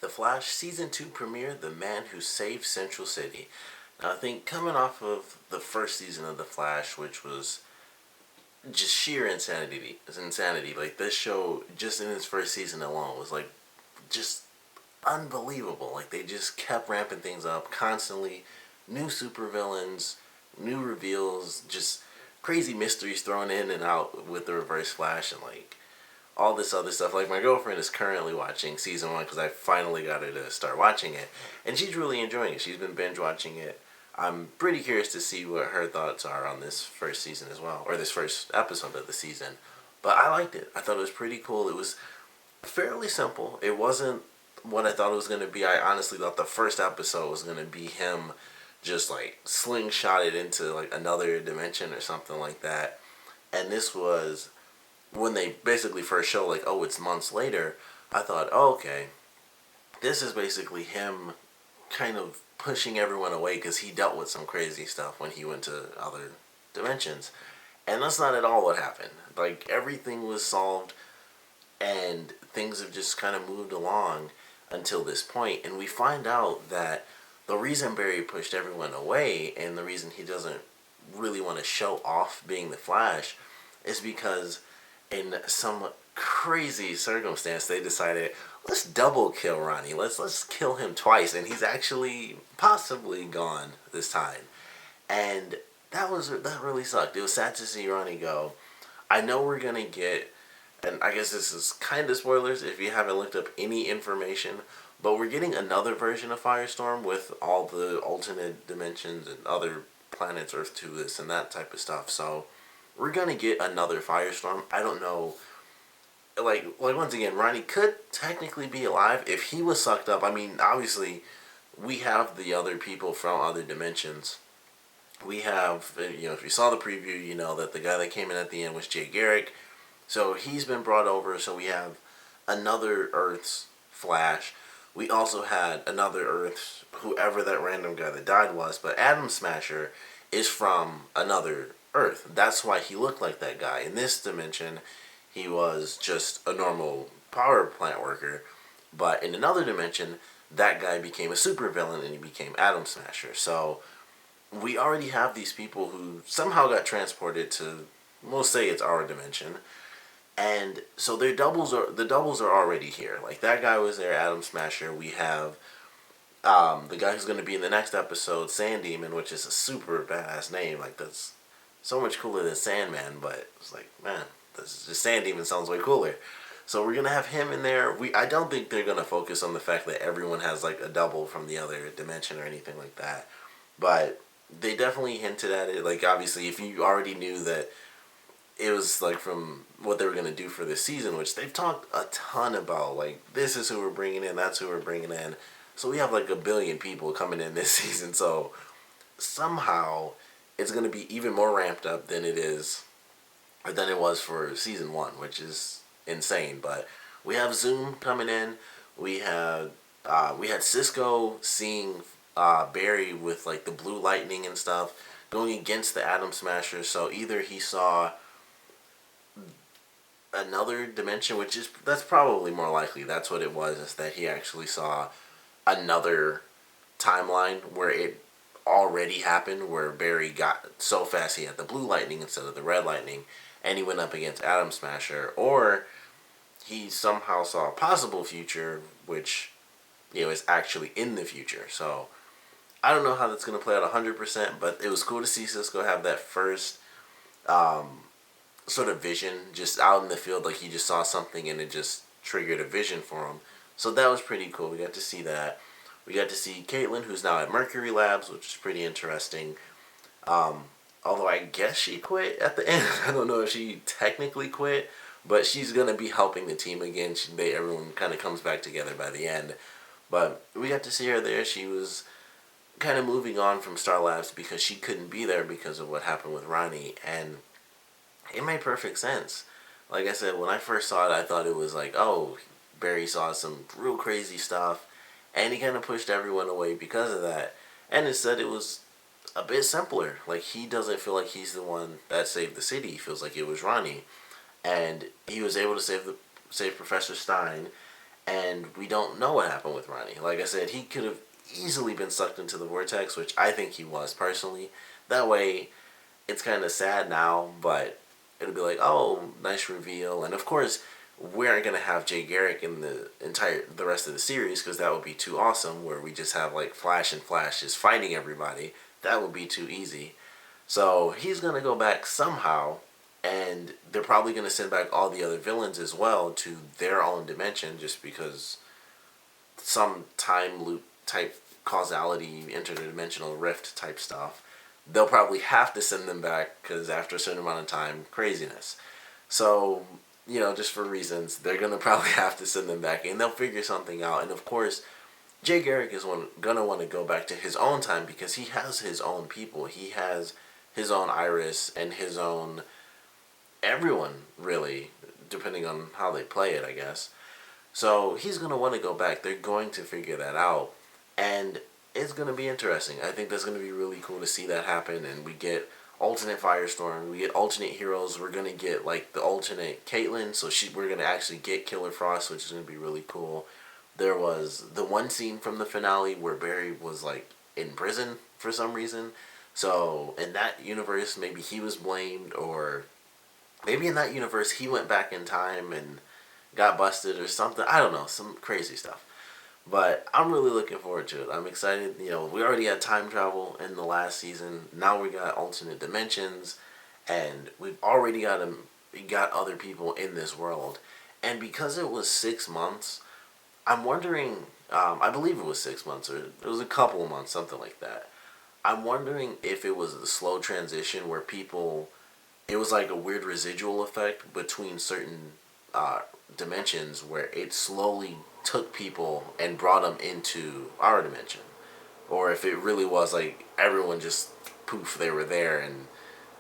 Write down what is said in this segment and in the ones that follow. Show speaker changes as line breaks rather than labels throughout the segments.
The Flash Season 2 premiere, The Man Who Saved Central City. Now, I think coming off of the first season of The Flash, which was just sheer insanity. Like, this show, just in its first season alone, was like, just unbelievable. Like, they just kept ramping things up constantly. New supervillains, new reveals, just crazy mysteries thrown in and out with the Reverse Flash, and like all this other stuff. Like, my girlfriend is currently watching season 1 because I finally got her to start watching it, and she's really enjoying it. She's been binge watching it. I'm pretty curious to see what her thoughts are on this first season as well, or this first episode of the season. But I liked it. I thought it was pretty cool. It was fairly simple. It wasn't what I thought it was going to be. I honestly thought the first episode was going to be him just like slingshotted into like another dimension or something like that. And this was when they basically first show like, oh, it's months later. I thought, oh, okay, this is basically him kind of pushing everyone away because he dealt with some crazy stuff when he went to other dimensions. And that's not at all what happened. Like, everything was solved and things have just kind of moved along until this point. And we find out that the reason Barry pushed everyone away and the reason he doesn't really want to show off being the Flash is because in some crazy circumstance they decided, let's double kill Ronnie. Let's kill him twice, and he's actually possibly gone this time. And that really sucked. It was sad to see Ronnie go. I know we're gonna get, and I guess this is kind of spoilers if you haven't looked up any information, but we're getting another version of Firestorm with all the alternate dimensions and other planets, Earth 2, this and that type of stuff. So we're gonna get another Firestorm. I don't know. Like once again, Ronnie could technically be alive if he was sucked up. I mean, obviously, we have the other people from other dimensions. We have, if you saw the preview, you know that the guy that came in at the end was Jay Garrick. So he's been brought over. So we have another Earth's Flash. We also had another Earth's, whoever that random guy that died was, but Atom Smasher is from another Earth. That's why he looked like that guy. In this dimension, he was just a normal power plant worker. But in another dimension, that guy became a supervillain and he became Atom Smasher. So we already have these people who somehow got transported to, we'll say it's our dimension. And so the doubles are already here. Like, that guy was there, Atom Smasher. We have the guy who's going to be in the next episode, Sand Demon, which is a super badass name. Like, that's so much cooler than Sandman, but it's like, man, this just Sand Demon sounds way cooler. So we're gonna have him in there. I don't think they're gonna focus on the fact that everyone has like a double from the other dimension or anything like that. But they definitely hinted at it. Like, obviously, if you already knew that it was like from what they were gonna do for this season, which they've talked a ton about, like, this is who we're bringing in, that's who we're bringing in. So we have like a billion people coming in this season. So somehow it's gonna be even more ramped up than it is, or than it was for season 1, which is insane. But we have Zoom coming in. We had Cisco seeing Barry with like the blue lightning and stuff going against the Atom Smasher. So either he saw another dimension, that's probably more likely. That's what it was, is that he actually saw another timeline where it already happened, where Barry got so fast he had the blue lightning instead of the red lightning, and he went up against Atom Smasher. Or he somehow saw a possible future, which, is actually in the future. So I don't know how that's going to play out 100%, but it was cool to see Cisco have that first sort of vision just out in the field. Like, he just saw something and it just triggered a vision for him. So that was pretty cool. We got to see that. We got to see Caitlin, who's now at Mercury Labs, which is pretty interesting. Although I guess she quit at the end. I don't know if she technically quit, but she's going to be helping the team again. Everyone kind of comes back together by the end. But we got to see her there. She was kind of moving on from Star Labs because she couldn't be there because of what happened with Ronnie. And it made perfect sense. Like I said, when I first saw it, I thought it was like, oh, Barry saw some real crazy stuff, and he kind of pushed everyone away because of that. And instead, it was a bit simpler. Like, he doesn't feel like he's the one that saved the city. He feels like it was Ronnie. And he was able to save Professor Stein. and we don't know what happened with Ronnie. Like I said, he could have easily been sucked into the vortex, which I think he was personally. That way, it's kind of sad now, but it'll be like, oh, nice reveal. And of course, we aren't gonna have Jay Garrick in the rest of the series because that would be too awesome. Where we just have like Flash and Flash just fighting everybody. That would be too easy. So he's gonna go back somehow, and they're probably gonna send back all the other villains as well to their own dimension, just because some time loop type causality, interdimensional rift type stuff. They'll probably have to send them back because after a certain amount of time, craziness. So, just for reasons, they're going to probably have to send them back and they'll figure something out. And of course, Jay Garrick is going to want to go back to his own time because he has his own people. He has his own Iris and his own everyone, really, depending on how they play it, I guess. So he's going to want to go back. They're going to figure that out. And it's going to be interesting. I think that's going to be really cool to see that happen. And we get alternate Firestorm. We get alternate heroes. We're going to get like the alternate Caitlyn. So we're going to actually get Killer Frost, which is going to be really cool. There was the one scene from the finale where Barry was like in prison for some reason. So in that universe, maybe he was blamed, or maybe in that universe he went back in time and got busted or something. I don't know, some crazy stuff. But I'm really looking forward to it. I'm excited. We already had time travel in the last season. Now we got alternate dimensions, and we've already got other people in this world. And because it was 6 months, I'm wondering. I believe it was 6 months, or it was a couple of months, something like that. I'm wondering if it was a slow transition where people. It was like a weird residual effect between certain dimensions where it slowly took people and brought them into our dimension, or if it really was like everyone just poof, they were there. And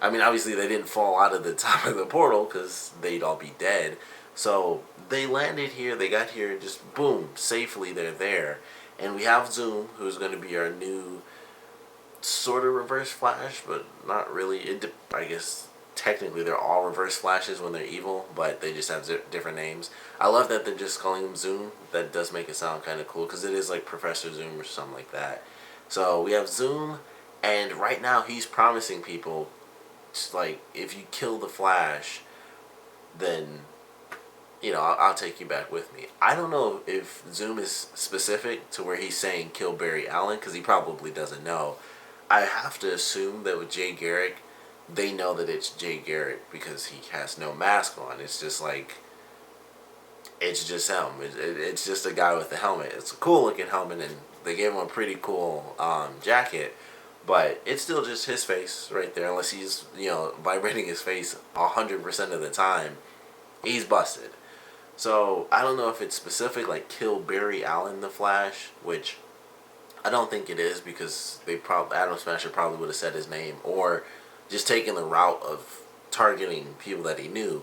I mean, obviously they didn't fall out of the top of the portal because they'd all be dead. So they landed here, they got here, just boom, safely they're there. And we have Zoom, who's going to be our new sort of Reverse Flash, but not really. I guess technically they're all Reverse Flashes when they're evil, but they just have different names. I love that they're just calling him Zoom. That does make it sound kind of cool because it is like Professor Zoom or something like that. So we have Zoom, and right now he's promising people, just like, if you kill the Flash, then I'll take you back with me. I don't know if Zoom is specific to where he's saying kill Barry Allen, because he probably doesn't know. I have to assume that with Jay Garrick, they know that it's Jay Garrick because he has no mask on. It's just like, it's just him. It's just a guy with a helmet. It's a cool looking helmet, and they gave him a pretty cool jacket, but it's still just his face right there. Unless he's vibrating his face 100% of the time, he's busted. So I don't know if it's specific, like kill Barry Allen the Flash, which I don't think it is, because Adam Smasher probably would have said his name, or just taking the route of targeting people that he knew.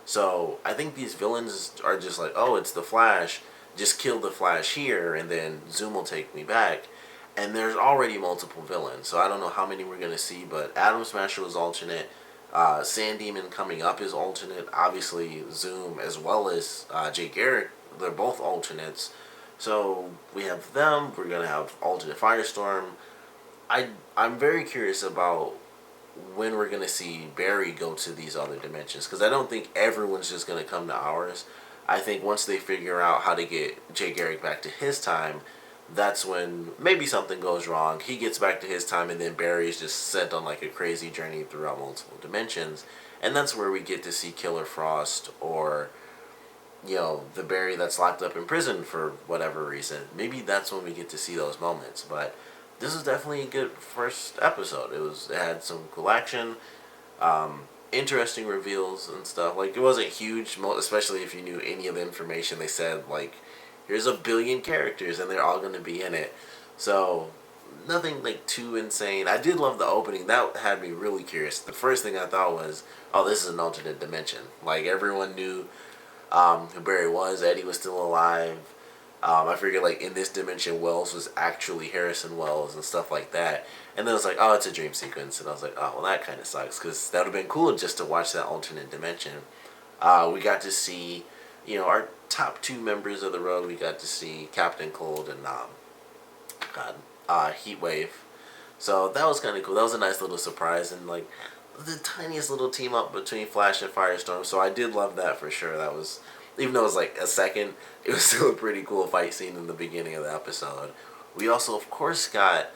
So I think these villains are just like, oh, it's the Flash, just kill the Flash here, and then Zoom will take me back. And there's already multiple villains, so I don't know how many we're going to see, but Adam Smasher was alternate. Sand Demon coming up is alternate. Obviously, Zoom as well as Jay Garrick, they're both alternates. So we have them. We're going to have alternate Firestorm. I'm very curious about when we're going to see Barry go to these other dimensions, because I don't think everyone's just going to come to ours. I think once they figure out how to get Jay Garrick back to his time, that's when maybe something goes wrong. He gets back to his time, and then Barry is just sent on like a crazy journey throughout multiple dimensions. And that's where we get to see Killer Frost, or the Barry that's locked up in prison for whatever reason. Maybe that's when we get to see those moments. But this is definitely a good first episode. It had some cool action, interesting reveals and stuff. Like, it wasn't huge, especially if you knew any of the information they said. Like, here's 1 billion characters and they're all going to be in it. So nothing like too insane. I did love the opening. That had me really curious. The first thing I thought was, oh, this is an alternate dimension. Like, everyone knew who Barry was. Eddie was still alive. I figured, like, in this dimension, Wells was actually Harrison Wells and stuff like that. And then it was like, oh, it's a dream sequence. And I was like, oh, well, that kind of sucks, because that would have been cool just to watch that alternate dimension. We got to see our top two members of the road, we got to see Captain Cold and Heatwave. So that was kind of cool. That was a nice little surprise, and like the tiniest little team up between Flash and Firestorm. So I did love that for sure. That was, even though it was like a second, it was still a pretty cool fight scene in the beginning of the episode. We also, of course, got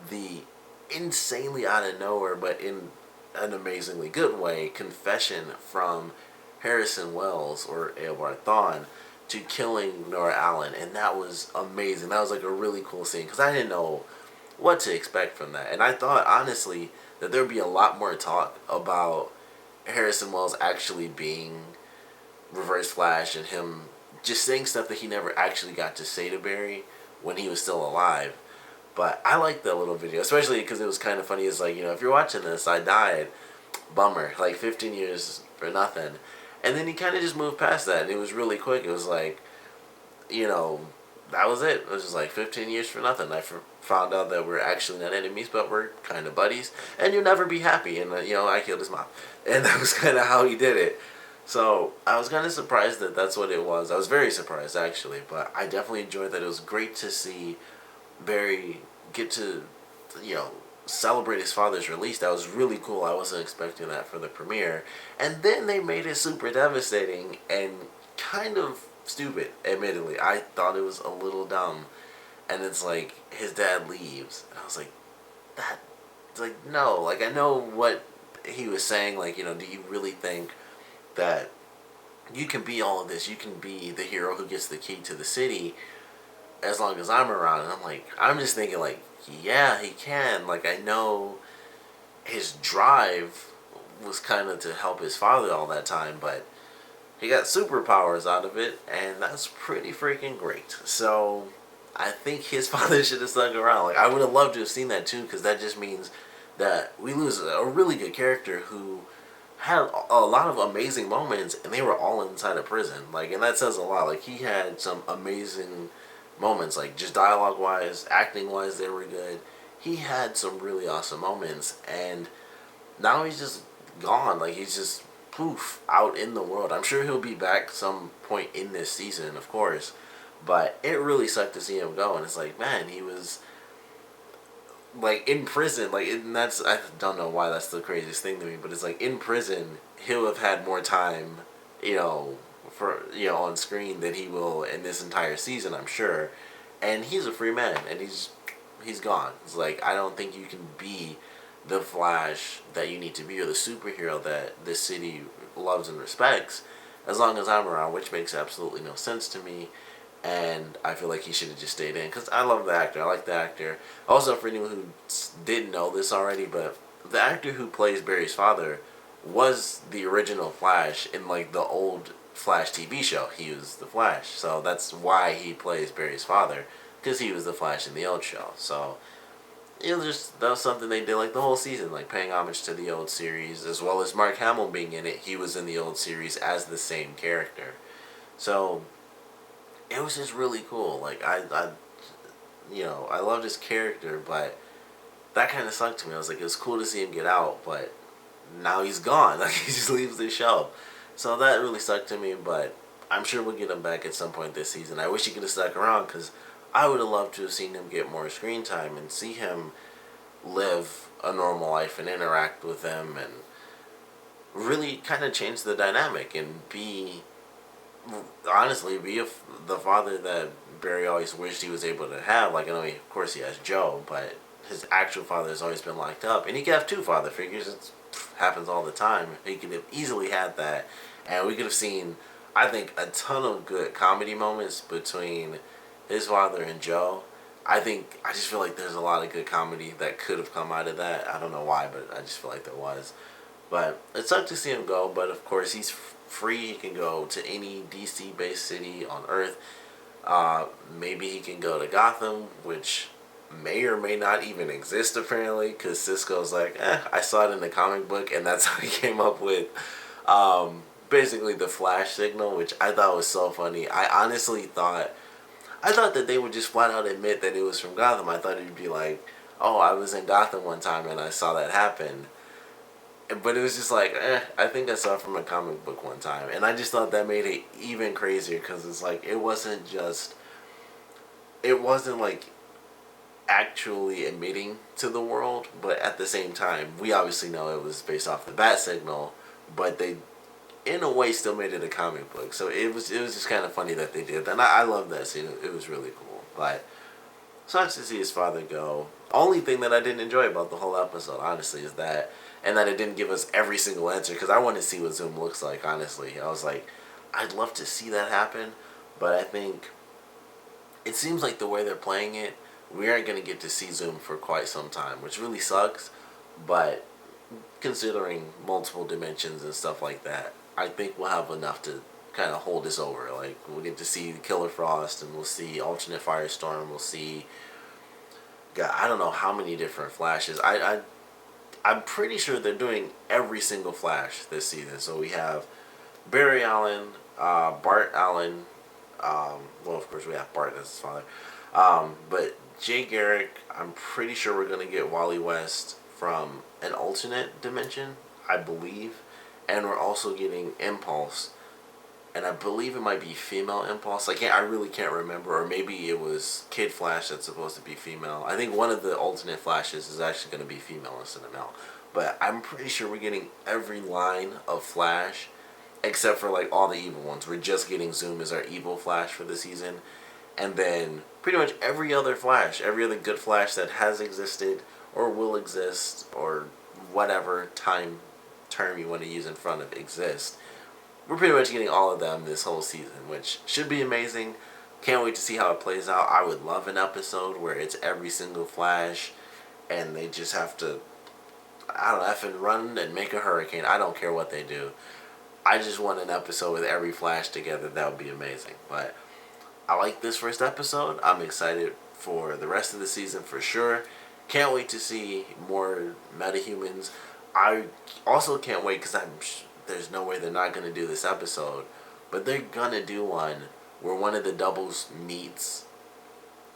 the insanely out of nowhere, but in an amazingly good way, confession from Harrison Wells, or Eobard Thawne, to killing Nora Allen, and that was amazing. That was like a really cool scene because I didn't know what to expect from that, and I thought honestly that there'd be a lot more talk about Harrison Wells actually being Reverse Flash and him just saying stuff that he never actually got to say to Barry when he was still alive. But I liked that little video, especially because it was kind of funny. It's like, if you're watching this, I died. Bummer. Like 15 years for nothing. And then he kind of just moved past that, and it was really quick. It was like, that was it. It was just like 15 years for nothing. I found out that we're actually not enemies, but we're kind of buddies, and you'll never be happy. And, I killed his mom. And that was kind of how he did it. So I was kind of surprised that that's what it was. I was very surprised, actually, but I definitely enjoyed that. It was great to see Barry get to, celebrate his father's release. That was really cool. I wasn't expecting that for the premiere. And then they made it super devastating and kind of stupid, admittedly. I thought it was a little dumb. And it's like, his dad leaves. And I was like, it's like, no. Like, I know what he was saying. Like, do you really think that you can be all of this? You can be the hero who gets the key to the city as long as I'm around. And I'm just thinking like, yeah, he can. Like, I know his drive was kind of to help his father all that time, but he got superpowers out of it, and that's pretty freaking great. So I think his father should have stuck around. Like, I would have loved to have seen that too, because that just means that we lose a really good character who had a lot of amazing moments, and they were all inside of prison. Like, and that says a lot. Like, he had some amazing moments, like just dialogue wise, acting wise, they were good. He had some really awesome moments, and now he's just gone. Like, he's just poof out in the world. I'm sure he'll be back some point in this season, of course, but it really sucked to see him go. And it's like, man, he was like in prison. Like, and that's, I don't know why that's the craziest thing to me, but it's like in prison he'll have had more time, for on screen than he will in this entire season, I'm sure. And he's a free man, and he's gone. It's like, I don't think you can be the Flash that you need to be, or the superhero that this city loves and respects, as long as I'm around, which makes absolutely no sense to me. And I feel like he should have just stayed in, because I love the actor. I like the actor. Also, for anyone who didn't know this already, but the actor who plays Barry's father was the original Flash in like the old Flash TV show. He was the Flash, so that's why he plays Barry's father, because he was the Flash in the old show. So just, that was something they did like the whole season, like paying homage to the old series, as well as Mark Hamill being in it. He was in the old series as the same character, so it was just really cool. Like, I loved his character, but that kind of sucked to me. I was like, it was cool to see him get out, but now he's gone. Like, he just leaves the show. So that really sucked to me, but I'm sure we'll get him back at some point this season. I wish he could have stuck around, because I would have loved to have seen him get more screen time and see him live a normal life and interact with them and really kind of change the dynamic and honestly be the father that Barry always wished he was able to have. Like, I know, of course he has Joe, but his actual father has always been locked up, and he could have two father figures. It happens all the time. He could have easily had that, and we could have seen, I think, a ton of good comedy moments between his father and Joe. I just feel like there's a lot of good comedy that could have come out of that. I don't know why, but I just feel like there was. But it sucked to see him go, but of course he's free. He can go to any DC-based city on Earth. Maybe he can go to Gotham, which may or may not even exist, apparently, because Cisco's like, I saw it in the comic book, and that's how he came up with basically the Flash signal, which I thought was so funny. I honestly thought that they would just flat out admit that it was from Gotham. I thought it'd be like, oh, I was in Gotham one time and I saw that happen. But it was just like, I think I saw it from a comic book one time, and I just thought that made it even crazier because it's like it wasn't like actually admitting to the world, but at the same time, we obviously know it was based off the bat signal, but they, in a way, still made it a comic book. So it was just kind of funny that they did that. And I love that scene. It was really cool. But sucks to see his father go. Only thing that I didn't enjoy about the whole episode, honestly, is that, and that it didn't give us every single answer, because I want to see what Zoom looks like. Honestly, I was like, I'd love to see that happen, but I think it seems like the way they're playing it, we aren't going to get to see Zoom for quite some time, which really sucks. But considering multiple dimensions and stuff like that, I think we'll have enough to kind of hold us over. Like, we'll get to see Killer Frost, and we'll see alternate Firestorm. We'll see, God, I don't know how many different Flashes. I'm pretty sure they're doing every single Flash this season. So we have Barry Allen, Bart Allen. Well, of course we have Bart as his father. But Jay Garrick, I'm pretty sure we're gonna get Wally West from an alternate dimension, I believe, and we're also getting Impulse, and I believe it might be female Impulse. I really can't remember, or maybe it was Kid Flash that's supposed to be female. I think one of the alternate Flashes is actually going to be female instead of male, but I'm pretty sure we're getting every line of Flash, except for like all the evil ones. We're just getting Zoom as our evil Flash for the season, and then pretty much every other Flash, every other good Flash that has existed or will exist, or whatever time term you want to use in front of exist. We're pretty much getting all of them this whole season, which should be amazing. Can't wait to see how it plays out. I would love an episode where it's every single Flash and they just have to, I don't know, effing run and make a hurricane. I don't care what they do. I just want an episode with every Flash together. That would be amazing. But I like this first episode. I'm excited for the rest of the season for sure. Can't wait to see more metahumans. I also can't wait because there's no way they're not going to do this episode, but they're going to do one where one of the doubles meets,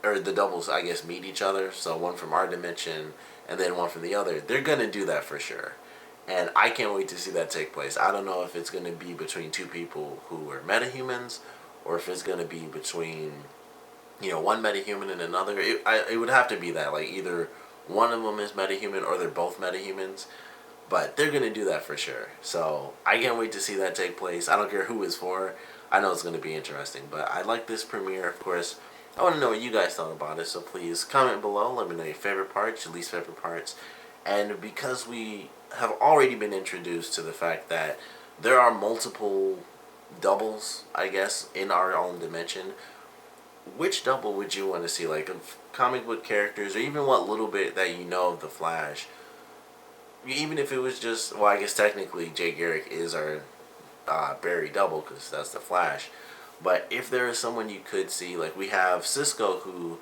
or the doubles, I guess, meet each other. So one from our dimension and then one from the other. They're going to do that for sure. And I can't wait to see that take place. I don't know if it's going to be between two people who are metahumans, or if it's going to be between, one metahuman and another. It would have to be that. Like, either one of them is metahuman or they're both metahumans. But they're going to do that for sure. So I can't wait to see that take place. I don't care who it's for. I know it's going to be interesting. But I like this premiere, of course. I want to know what you guys thought about it. So please comment below. Let me know your favorite parts, your least favorite parts. And because we have already been introduced to the fact that there are multiple doubles, I guess, in our own dimension, which double would you want to see? Like, of comic book characters, or even what little bit that you know of the Flash. Even if it was just, well, I guess technically Jay Garrick is our Barry double, because that's the Flash. But if there is someone you could see, like we have Cisco, who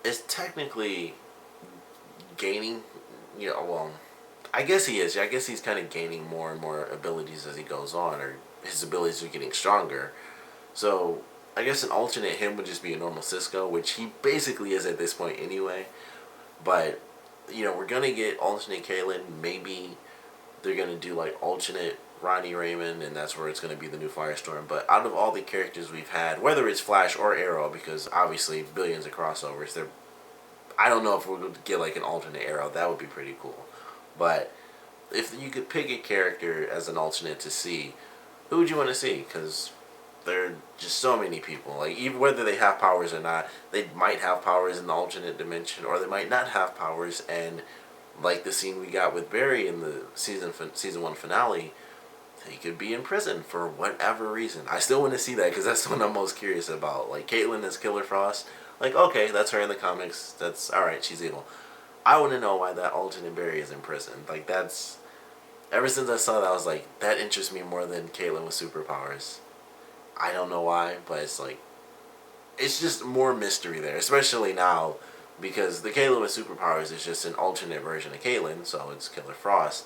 is technically gaining, well, I guess he is. I guess he's kind of gaining more and more abilities as he goes on, or his abilities are getting stronger. So I guess an alternate him would just be a normal Cisco, which he basically is at this point anyway. But we're going to get alternate Kalen. Maybe they're going to do like alternate Ronnie Raymond, and that's where it's going to be the new Firestorm. But out of all the characters we've had, whether it's Flash or Arrow, because obviously billions of crossovers, I don't know if we're going to get like an alternate Arrow. That would be pretty cool. But if you could pick a character as an alternate to see, who would you want to see? Because there are just so many people. Like, even whether they have powers or not, they might have powers in the alternate dimension, or they might not have powers. And like the scene we got with Barry in the season 1 finale, he could be in prison for whatever reason. I still want to see that because that's what I'm most curious about. Like, Caitlin as Killer Frost. Like, okay, that's her in the comics. That's alright, she's evil. I want to know why that alternate Barry is in prison. Like, that's... Ever since I saw that, I was like, that interests me more than Caitlin with superpowers. I don't know why, but it's like... It's just more mystery there. Especially now, because the Caitlin with superpowers is just an alternate version of Caitlin, so it's Killer Frost.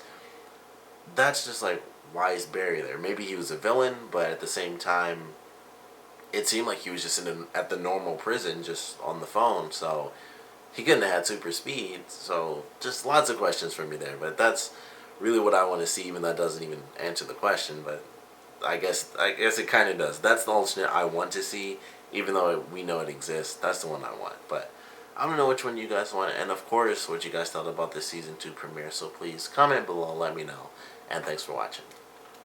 That's just like, why is Barry there? Maybe he was a villain, but at the same time, it seemed like he was just at the normal prison, just on the phone, so... He couldn't have had super speed, so just lots of questions for me there. But that's really what I want to see, even though that doesn't even answer the question, but I guess it kind of does. That's the alternate I want to see, even though we know it exists. That's the one I want. But I don't know which one you guys want, and of course, what you guys thought about this season 2 premiere. So please comment below, let me know, and thanks for watching.